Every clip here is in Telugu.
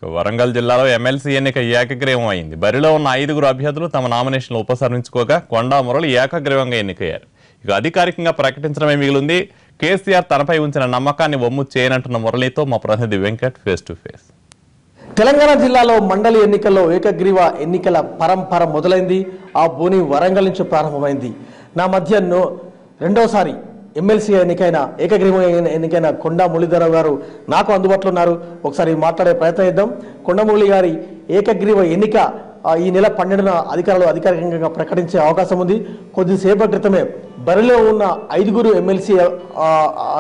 వరంగల్ జిల్లాలో ఎమ్మెల్సీ ఎన్నిక ఏకగ్రీవం అయింది. బరిలో ఉన్న 5గురు అభ్యర్థులు తమ నామినేషన్లు ఉపసంహరించుకోగా కొండా మురళి ఏకగ్రీవంగా ఎన్నికయ్యారు. ఇక అధికారికంగా ప్రకటించడమే మిగిలింది. కేసీఆర్ తనపై ఉంచిన నమ్మకాన్ని వమ్ము చేయనంటున్న మురళితో మా ప్రతినిధి Venkat face to face. Telangana జిల్లాలో మండలి ఎన్నికల్లో ఏకగ్రీవ ఎన్నికల పరంపర మొదలైంది. ఆ బోని వరంగల్ నుంచి ప్రారంభమైంది. నా మధ్య రెండోసారి ఎమ్మెల్సీ ఏకగ్రీవ ఎన్నికైన కొండా మురళీధరరావు గారు నాకు అందుబాటులో ఉన్నారు. ఒకసారి మాట్లాడే ప్రయత్నం చేద్దాం. కొండా మురళి గారి ఏకగ్రీవ ఎన్నిక ఈ నెల 12న అధికారులు అధికారికంగా ప్రకటించే అవకాశం ఉంది. కొద్దిసేపటి క్రితమే బరిలో ఉన్న 5గురు ఎమ్మెల్సీ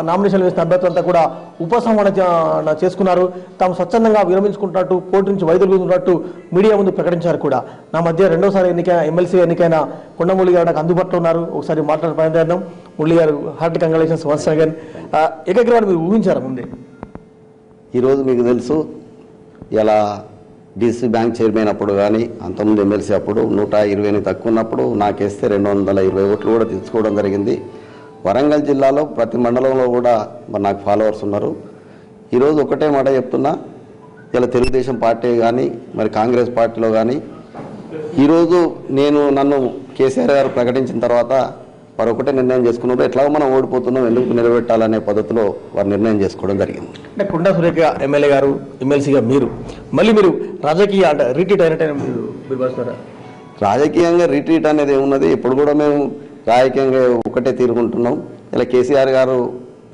నామినేషన్లు వేసిన అభ్యర్థులంతా కూడా ఉపసంహరణ చేసుకున్నారు. తాము స్వచ్ఛందంగా విరమించుకుంటున్నట్టు, పోటీ నుంచి వైదొలుగుతున్నట్టు మీడియా ముందు ప్రకటించారు కూడా. నా మధ్య రెండోసారి ఎమ్మెల్సీ ఎన్నికైన కొండా మురళి గారు నాకు అందుబాటులో ఉన్నారు. ఒకసారి మాట్లాడే ప్రయత్నం చేద్దాం. మురళి గారు, హార్టీ కంగ్రాచులేషన్స్ వన్స్ అగైన్. ఏకగ్రీవాన్ని మీరు ఊహించారా ముందే? ఈరోజు మీకు తెలుసు, ఇలా డీసీ బ్యాంక్ చైర్మన్ అప్పుడు కానీ అంతకుముందు ఎమ్మెల్సీ అప్పుడు 120 తక్కువ ఉన్నప్పుడు నాకేస్తే 220 ఓట్లు కూడా తెచ్చుకోవడం జరిగింది. వరంగల్ జిల్లాలో ప్రతి మండలంలో కూడా మరి నాకు ఫాలోవర్స్ ఉన్నారు. ఈరోజు ఒకటే మాట చెప్తున్నా, ఇలా తెలుగుదేశం పార్టీ కానీ మరి కాంగ్రెస్ పార్టీలో కానీ ఈరోజు నన్ను కేసీఆర్ గారు ప్రకటించిన తర్వాత వారు ఒకటే నిర్ణయం చేసుకున్నారు. ఎట్లాగో మనం ఓడిపోతున్నాం, ఎందుకు నిలబెట్టాలనే పద్ధతిలో వారు నిర్ణయం చేసుకోవడం జరిగింది. అంటే కొండా సురేఖ ఎమ్మెల్యే గారు, ఎమ్మెల్సీగా మీరు రాజకీయ రీట్రీట్ అయినట్టు మీరు భావిస్తున్నారా? రాజకీయంగా రీట్రీట్ అనేది ఏమున్నది, ఇప్పుడు కూడా మేము రాజకీయంగా ఒకటే తీరుకుంటున్నాం. ఇలా కేసీఆర్ గారు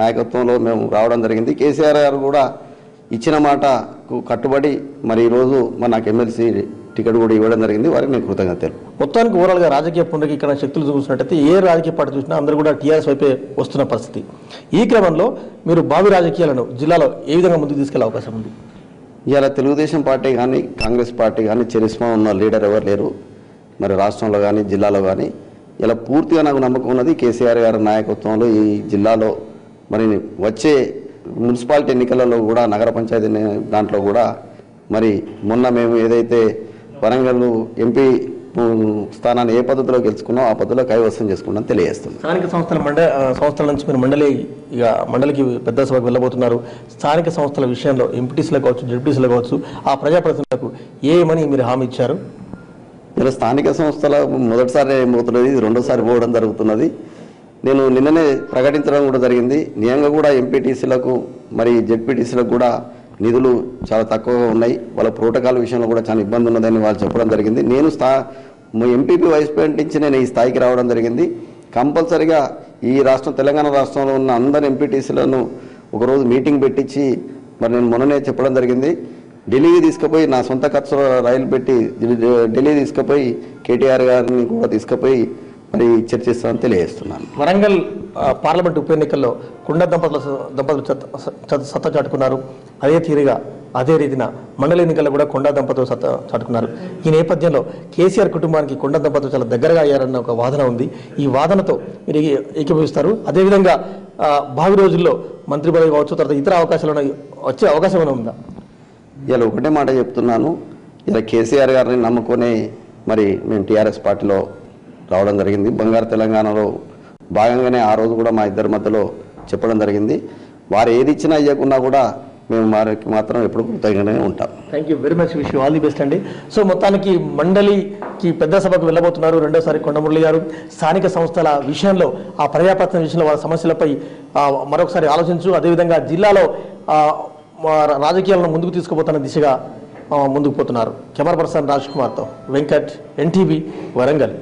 నాయకత్వంలో మేము రావడం జరిగింది. కేసీఆర్ గారు కూడా ఇచ్చిన మాటకు కట్టుబడి మరి ఈరోజు నాకు ఎమ్మెల్సీ టికెట్ కూడా ఇవ్వడం జరిగింది. వారికి నేను కృతజ్ఞతలు. మొత్తానికి ఓవరాల్గా రాజకీయ పునరుద్ధరణ శక్తులు చూసినట్టయితే ఏ రాజకీయ పార్టీ చూసినా అందరూ కూడా టీఆర్ఎస్ వైపే వస్తున్న పరిస్థితి. ఈ క్రమంలో మీరు భావి రాజకీయాలను జిల్లాలో ఏ విధంగా ముందుకు తీసుకెళ్లే అవకాశం ఉంది? ఇలా తెలుగుదేశం పార్టీ కానీ కాంగ్రెస్ పార్టీ కానీ చరిస్మా ఉన్న లీడర్ ఎవరు లేరు మరి రాష్ట్రంలో కానీ జిల్లాలో కానీ. ఇలా పూర్తిగా నాకు నమ్మకం ఉన్నది. కేసీఆర్ గారి నాయకత్వంలో ఈ జిల్లాలో మరి వచ్చే మున్సిపాలిటీ ఎన్నికలలో కూడా, నగర పంచాయతీ దాంట్లో కూడా మరి మొన్న మేము ఏదైతే వరంగల్ ఎంపీ స్థానాన్ని ఏ పద్ధతిలో గెలుచుకున్నాం ఆ పద్ధతిలో కైవసం చేసుకున్నాం తెలియజేస్తున్నాం. స్థానిక సంస్థల నుంచి మీరు మండలికి పెద్ద సభకు వెళ్ళబోతున్నారు. స్థానిక సంస్థల విషయంలో ఎంపీటీసీలకు కావచ్చు, జెడ్పీటీసీలకు కావచ్చు, ఆ ప్రజాప్రతినిధులకు ఏమని మీరు హామీ ఇచ్చారు? ఇలా స్థానిక సంస్థల మొదటిసారి పోతున్నది, ఇది రెండోసారి పోవడం జరుగుతున్నది. నేను నిన్ననే ప్రకటించడం కూడా జరిగింది. నిజంగా కూడా ఎంపీటీసీలకు మరి జెడ్పీటీసీలకు కూడా నిధులు చాలా తక్కువగా ఉన్నాయి. వాళ్ళ ప్రోటోకాల్ విషయంలో కూడా చాలా ఇబ్బంది ఉన్నదని వాళ్ళు చెప్పడం జరిగింది. నేను ఎంపీపీ వైస్ ప్రెసిడెంట్ నుంచి నేను ఈ స్థాయికి రావడం జరిగింది. కంపల్సరిగా ఈ తెలంగాణ రాష్ట్రంలో ఉన్న అందరు ఎంపీటీసీలను ఒకరోజు మీటింగ్ పెట్టించి మరి నేను మొన్ననే చెప్పడం జరిగింది. ఢిల్లీకి తీసుకుపోయి నా సొంత ఖర్చు రైలు పెట్టి ఢిల్లీ తీసుకుపోయి కేటీఆర్ గారిని కూడా తీసుకుపోయి మరి చర్చిస్తామని తెలియజేస్తున్నాను. వరంగల్ పార్లమెంట్ ఉప ఎన్నికల్లో కొండా దంపతులు సత్తా చాటుకున్నారు. అదే రీతిన మండలి ఎన్నికల్లో కూడా కొండా దంపతులు సత్తా చాటుకున్నారు. ఈ నేపథ్యంలో కేసీఆర్ కుటుంబానికి కొండా దంపతులు చాలా దగ్గరగా అయ్యారన్న ఒక వాదన ఉంది. ఈ వాదనతో మీరు ఏకీభవిస్తారు? అదేవిధంగా భావి రోజుల్లో మంత్రి పదవి కావచ్చు, తర్వాత ఇతర అవకాశాలు వచ్చే అవకాశం ఏమైనా ఉందా? ఇలా ఒకటే మాట చెప్తున్నాను, ఇలా కేసీఆర్ గారిని నమ్ముకొని మరి మేము టీఆర్ఎస్ పార్టీలో రావడం జరిగింది. బంగారు తెలంగాణలో భాగంగానే ఆ రోజు కూడా మా ఇద్దరి మధ్యలో చెప్పడం జరిగింది. వారు ఏది ఇచ్చినా ఇవ్వకున్నా కూడా మేము వారికి మాత్రం ఎప్పుడు కృతజ్ఞతగానే ఉంటాం. Thank you very much. Wish you all the best అండి. సో మొత్తానికి మండలికి పెద్ద సభకు వెళ్ళబోతున్నారు రెండోసారి కొండా మురళి గారు. స్థానిక సంస్థల విషయంలో, ఆ ప్రజాప్రతినిధుల విషయంలో వాళ్ళ సమస్యలపై మరొకసారి ఆలోచించు, అదేవిధంగా జిల్లాలో రాజకీయాలను ముందుకు తీసుకుపోతున్న దిశగా ముందుకు పోతున్నారు. కెమెరా పర్సన్ రాజ్ కుమార్తో వెంకట్, ఎన్టీవీ, వరంగల్.